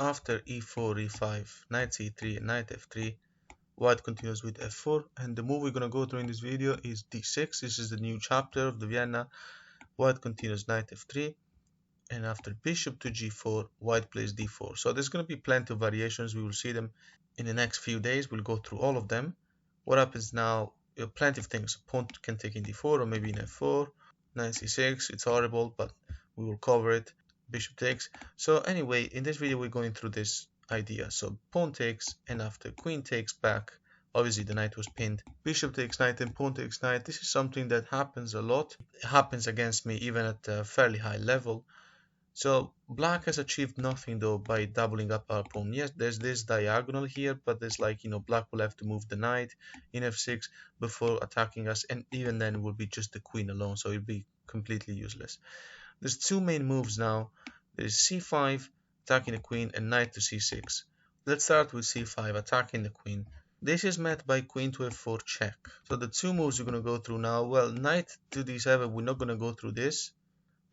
after e4, e5, knight c3, and knight f3, white continues with f4, and the move we're going to go through in this video is d6. This is the new chapter of the Vienna. White continues knight f3, and after bishop to g4, white plays d4. So there's going to be plenty of variations. We will see them in the next few days. We'll go through all of them. What happens now? Plenty of things. Pawn can take in d4 or maybe in f4. Knight c6. It's horrible, but we will cover it. Bishop takes. So anyway, in this video we're going through this idea. So pawn takes, and after queen takes back, obviously the knight was pinned. Bishop takes knight and pawn takes knight. This is something that happens a lot. It happens against me even at a fairly high level. So black has achieved nothing though by doubling up our pawn. Yes, there's this diagonal here, but there's like, black will have to move the knight in f6 before attacking us, and even then it will be just the queen alone, so it'll be completely useless. There's two main moves now. There's c5, attacking the queen, and knight to c6. Let's start with c5, attacking the queen. This is met by queen to f4 check. So the two moves we're going to go through now, well, knight to d7, we're not going to go through this,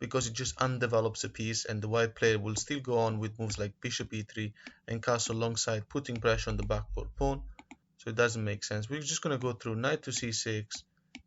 because it just undevelops a piece, and the white player will still go on with moves like bishop e3 and castle alongside, putting pressure on the backboard pawn. So it doesn't make sense. We're just going to go through knight to c6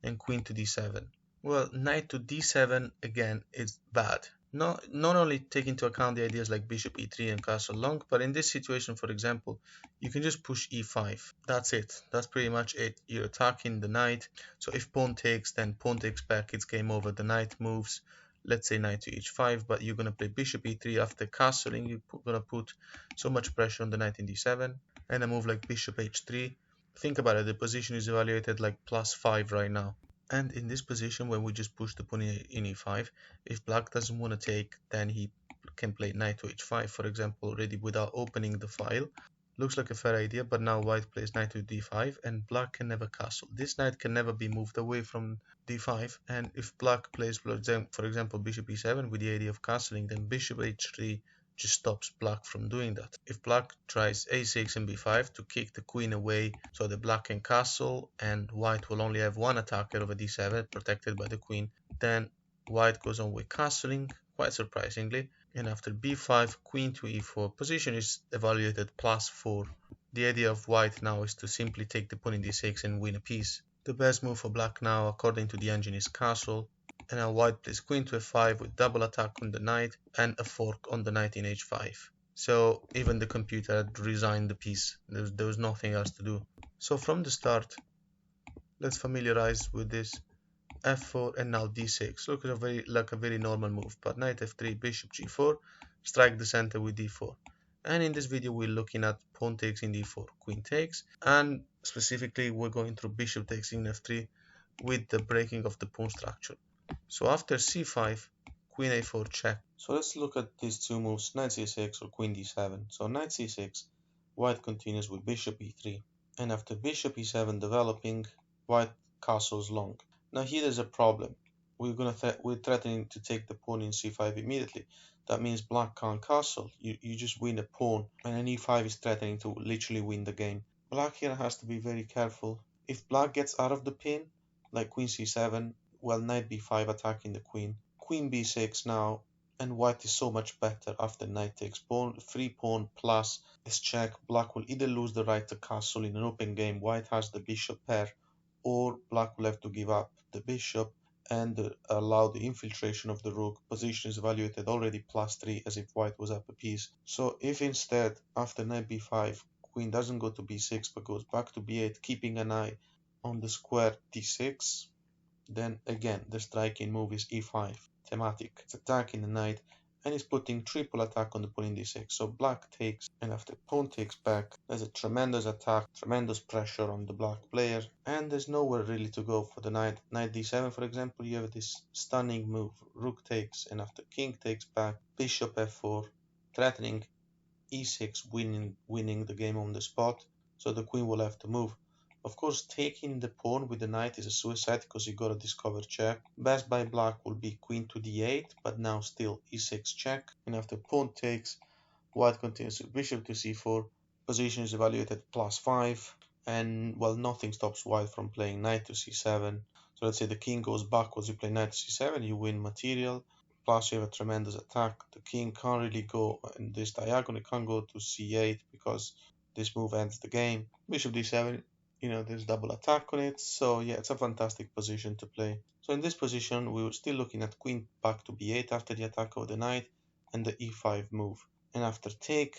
and queen to d7. Well, knight to d7 again is bad. Not only take into account the ideas like bishop e3 and castle long, but in this situation, for example, you can just push e5. That's it. That's pretty much it. You're attacking the knight. So if pawn takes, then pawn takes back. It's game over. The knight moves. Let's say knight to h5, but you're going to play bishop e3 after castling. You're going to put so much pressure on the knight in d7, and a move like bishop h3. Think about it, the position is evaluated like +5 right now. And in this position, when we just push the pawn in e5, if black doesn't want to take, then he can play knight to h5, for example, already without opening the file. Looks like a fair idea, but now white plays knight to d5, and black can never castle. This knight can never be moved away from d5, and if black plays, for example, bishop e7 with the idea of castling, then bishop h3 just stops black from doing that. If black tries a6 and b5 to kick the queen away so that black can castle, and white will only have one attacker over d7 protected by the queen, then white goes on with castling, quite surprisingly. And after b5, queen to e4, position is evaluated +4. The idea of white now is to simply take the pawn in d6 and win a piece. The best move for black now, according to the engine, is castle. And now white plays queen to f5 with double attack on the knight and a fork on the knight in h5. So even the computer had resigned the piece. There was nothing else to do. So from the start, let's familiarize with this. f4 and now d6. Look at a very normal move, but knight f3, bishop g4, strike the center with d4. And in this video we're looking at pawn takes in d4, queen takes, and specifically we're going through bishop takes in f3 with the breaking of the pawn structure. So after c5, queen a4 check. So let's look at these two moves, knight c6 or queen d7. So knight c6, white continues with bishop e3, and after bishop e7 developing, white castles long. Now here there's a problem. We're threatening to take the pawn in c5 immediately. That means black can't castle. You just win a pawn, and an e5 is threatening to literally win the game. Black here has to be very careful. If black gets out of the pin, like queen c7, well, knight b5 attacking the queen. Queen b6 now, and white is so much better after knight takes pawn. Free pawn plus this check. Black will either lose the right to castle in an open game. White has the bishop pair, or black will have to give up the bishop and allow the infiltration of the rook. Position is evaluated already +3 as if white was up a piece. So if instead after knight b5 queen doesn't go to b6 but goes back to b8, keeping an eye on the square d6, then again the striking move is e5, thematic. It's attacking the knight and is putting triple attack on the pawn in d6. So black takes, and after pawn takes back, there's a tremendous attack, tremendous pressure on the black player, and there's nowhere really to go for the knight. Knight d7, for example, you have this stunning move, rook takes, and after king takes back, bishop f4, threatening e6, winning the game on the spot. So the queen will have to move. Of course, taking the pawn with the knight is a suicide because you got a discover check. Best by black will be queen to d8, but now still e6 check. And after pawn takes, white continues with bishop to c4. Position is evaluated +5, and well, nothing stops white from playing knight to c7. So let's say the king goes backwards, you play knight to c7, you win material. plus you have a tremendous attack. The king can't really go in this diagonal, it can't go to c8 because this move ends the game. Bishop d7, there's double attack on it, so yeah, it's a fantastic position to play. So in this position, we were still looking at queen back to b8 after the attack of the knight and the e5 move. And after take,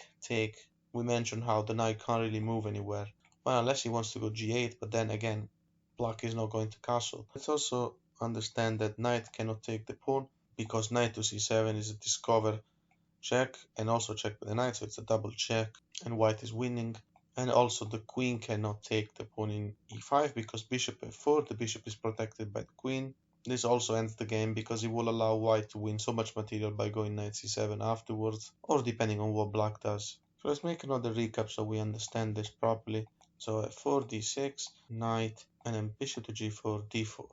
we mentioned how the knight can't really move anywhere. Well, unless he wants to go g8, but then again, black is not going to castle. Let's also understand that knight cannot take the pawn because knight to c7 is a discover check and also check with the knight, so it's a double check and white is winning. And also the queen cannot take the pawn in e5 because bishop f4, the bishop is protected by the queen. This also ends the game because it will allow white to win so much material by going knight c7 afterwards, or depending on what black does. So let's make another recap so we understand this properly. So f4, d6, knight, and then bishop to g4, d4.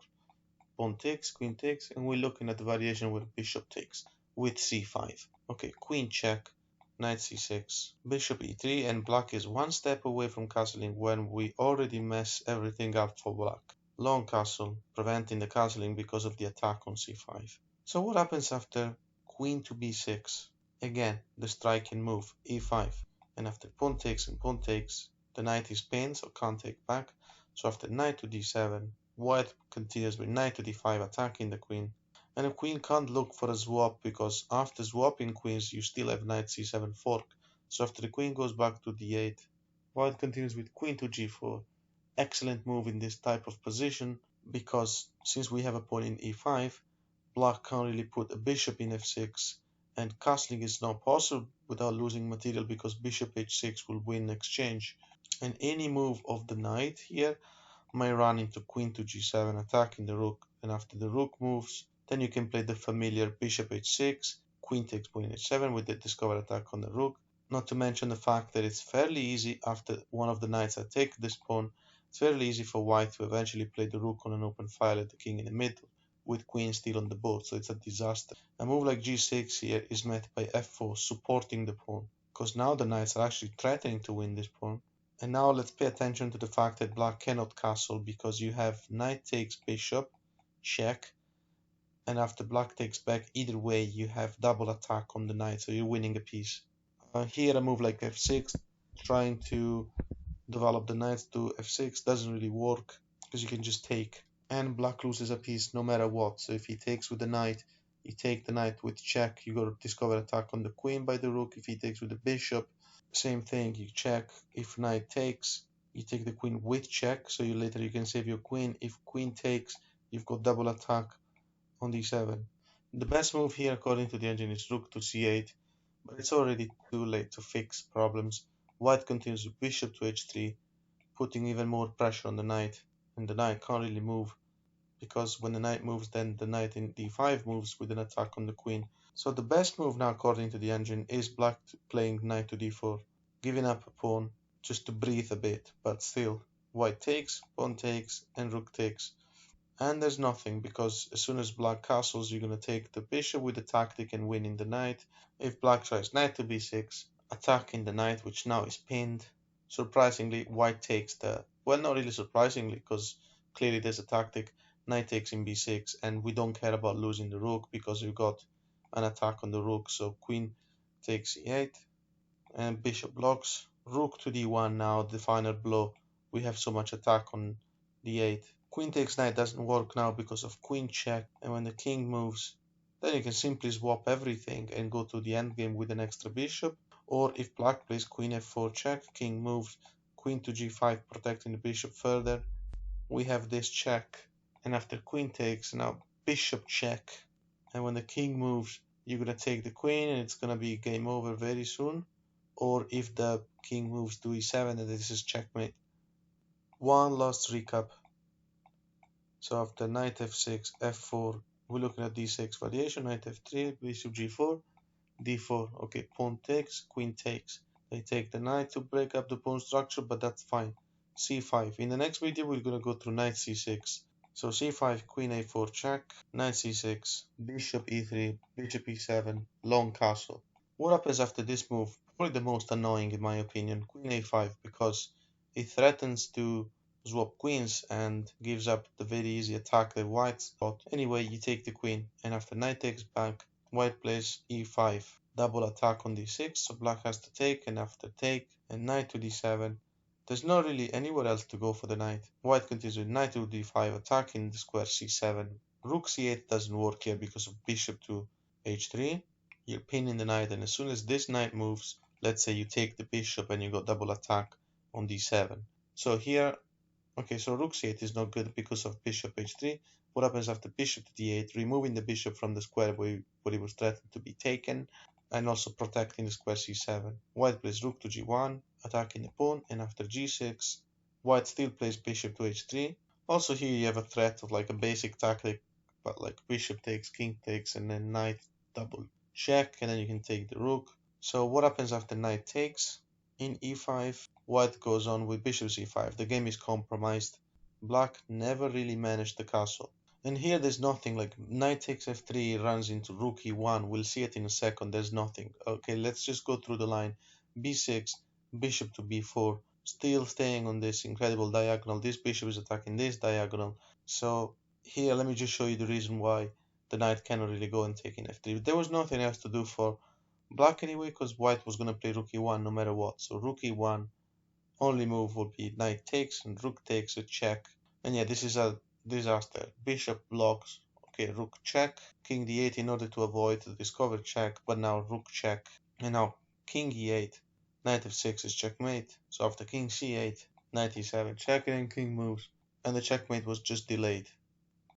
Pawn takes, queen takes, and we're looking at the variation where bishop takes with c5. Okay, queen check, knight c6, bishop e3, and black is one step away from castling when we already mess everything up for black. Long castle, preventing the castling because of the attack on c5. So what happens after queen to b6? Again, the striking move, e5. And after pawn takes and pawn takes, the knight is pinned, so can't take back. So after knight to d7, white continues with knight to d5 attacking the queen. And the queen can't look for a swap because after swapping queens you still have knight c7 fork. So after the queen goes back to d8, white continues with queen to g4. Excellent move in this type of position because since we have a pawn in e5, black can't really put a bishop in f6 and castling is not possible without losing material because bishop h6 will win exchange. And any move of the knight here may run into queen to g7 attacking the rook, and after the rook moves then you can play the familiar bishop h6, queen takes pawn h7 with the discover attack on the rook, not to mention the fact that it's fairly easy after one of the knights that take this pawn, it's fairly easy for white to eventually play the rook on an open file at the king in the middle with queen still on the board, so it's a disaster. A move like g6 here is met by f4 supporting the pawn because now the knights are actually threatening to win this pawn. And now let's pay attention to the fact that black cannot castle because you have knight takes bishop, check, and after black takes back, either way you have double attack on the knight, so you're winning a piece. Here a move like f6, trying to develop the knight to f6 doesn't really work because you can just take. And black loses a piece no matter what, so if he takes with the knight, you take the knight with check, you got to discover attack on the queen by the rook. If he takes with the bishop, same thing, you check. If knight takes, you take the queen with check, so you can save your queen. If queen takes, you've got double attack on d7. The best move here according to the engine is rook to c8, but it's already too late to fix problems. White continues with bishop to h3, putting even more pressure on the knight, and the knight can't really move because when the knight moves then the knight in d5 moves with an attack on the queen. So the best move now according to the engine is black playing knight to d4, giving up a pawn just to breathe a bit, but still white takes, pawn takes, and rook takes. And there's nothing because as soon as black castles you're going to take the bishop with the tactic and winning the knight. If black tries knight to b6, attacking the knight which now is pinned, surprisingly white takes the, well, not really surprisingly because clearly there's a tactic, knight takes in b6 and we don't care about losing the rook because we've got an attack on the rook. So queen takes e8 and bishop blocks, rook to d1. Now the final blow, we have so much attack on d8. Queen takes knight doesn't work now because of queen check, and when the king moves then you can simply swap everything and go to the endgame with an extra bishop. Or if black plays queen f4 check, king moves, queen to g5 protecting the bishop further, we have this check. And after queen takes, now bishop check, and when the king moves you're gonna take the queen and it's gonna be game over very soon. Or if the king moves to e7 and this is checkmate. One last recap. So after knight f6, f4, we're looking at d6 variation, knight f3, bishop g4, d4. Okay, pawn takes, queen takes. They take the knight to break up the pawn structure, but that's fine. c5. In the next video, we're going to go through knight c6. So c5, queen a4 check, knight c6, bishop e3, bishop e7, long castle. What happens after this move? Probably the most annoying in my opinion, queen a5, because it threatens to swap queens and gives up the very easy attack that white's got. Anyway, you take the queen, and after knight takes back, white plays e5, double attack on d6, so black has to take, and after take, and knight to d7. There's not really anywhere else to go for the knight. White continues with knight to d5, attacking the square c7. Rook c8 doesn't work here because of bishop to h3. You're pinning the knight, and as soon as this knight moves, let's say you take the bishop and you got double attack on d7. So here, okay, so rook c8 is not good because of bishop h3. What happens after bishop to d8? Removing the bishop from the square where it was threatened to be taken, and also protecting the square c7. White plays rook to g1, attacking the pawn, and after g6, white still plays bishop to h3. Also here you have a threat of like a basic tactic, but like bishop takes, king takes, and then knight double check, and then you can take the rook. So what happens after knight takes? In e5, white goes on with bishop c5. The game is compromised. Black never really managed the castle. And here there's nothing, like knight takes f3 runs into rook e1. We'll see it in a second. There's nothing. Okay, let's just go through the line. b6, bishop to b4. Still staying on this incredible diagonal. This bishop is attacking this diagonal. So here, let me just show you the reason why the knight cannot really go and take in f3. There was nothing else to do for black anyway, because white was going to play rook e1 no matter what. So rook e1, only move would be knight takes, and rook takes a check. And yeah, this is a disaster. Bishop blocks. Okay, rook check, king d8 in order to avoid the discovered check, but now rook check. And now king e8, knight f6 is checkmate. So after king c8, knight e7 check, and then king moves. And the checkmate was just delayed.